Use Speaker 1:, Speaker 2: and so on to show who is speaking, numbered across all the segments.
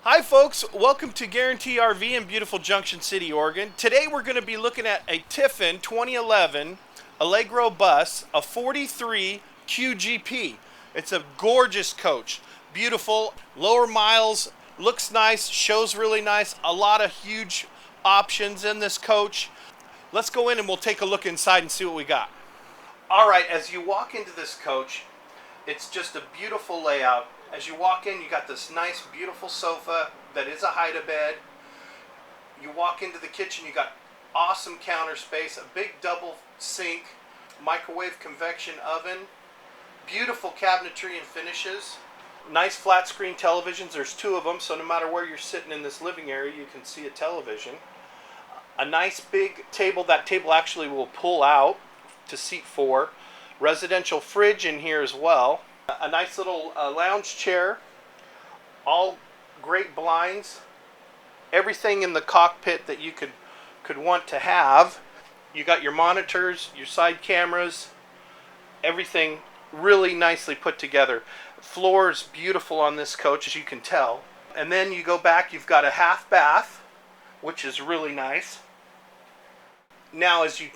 Speaker 1: Hi folks, welcome to Guarantee RV in beautiful Junction City, Oregon. Today we're going to be looking at a Tiffin 2011 Allegro Bus, a 43 QGP. It's a gorgeous coach, beautiful, lower miles, looks nice, shows really nice, a lot of huge options in this coach. Let's go in and we'll take a look inside and see what we got. Alright, as you walk into this coach, it's just a beautiful layout. As you walk in, you got this nice, beautiful sofa that is a hide-a-bed. You walk into the kitchen, you got awesome counter space, a big double sink, microwave convection oven, beautiful cabinetry and finishes, nice flat screen televisions. There's two of them, so no matter where you're sitting in this living area, you can see a television. A nice big table. That table actually will pull out to seat four. Residential fridge in here as well. A nice little lounge chair, all great blinds, everything in the cockpit that you could want to have. You got your monitors, your side cameras, everything really nicely put together. Floor is beautiful on this coach, as you can tell. And then you go back, you've got a half bath, which is really nice. Now as you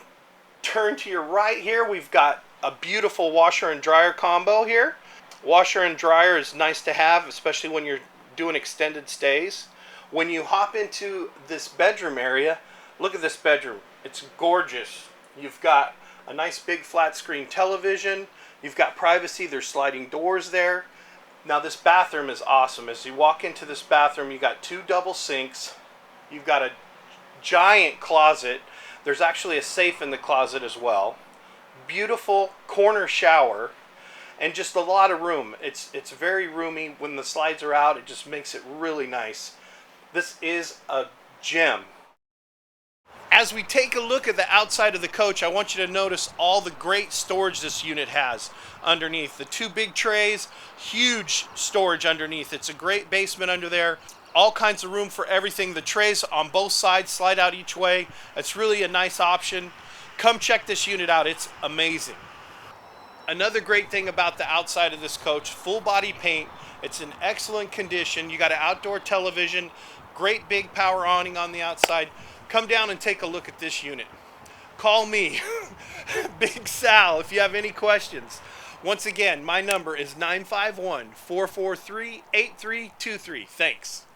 Speaker 1: turn to your right here, we've got a beautiful washer and dryer combo here. Washer and dryer is nice to have, especially when you're doing extended stays. When you hop into this bedroom area, look at this bedroom. It's gorgeous. You've got a nice big flat screen television. You've got privacy. There's sliding doors there. Now this bathroom is awesome. As you walk into this bathroom, you got two double sinks. You've got a giant closet. There's actually a safe in the closet as well. Beautiful corner shower. And just a lot of room. It's very roomy. When the slides are out, it just makes it really nice. This is a gem. As we take a look at the outside of the coach, I want you to notice all the great storage this unit has underneath. The two big trays, huge storage underneath. It's a great basement under there. All kinds of room for everything. The trays on both sides slide out each way. It's really a nice option. Come check this unit out. It's amazing. Another great thing about the outside of this coach, full body paint. It's in excellent condition. You got an outdoor television, great big power awning on the outside. Come down and take a look at this unit. Call me, Big Sal, if you have any questions. Once again, my number is 951-443-8323. Thanks.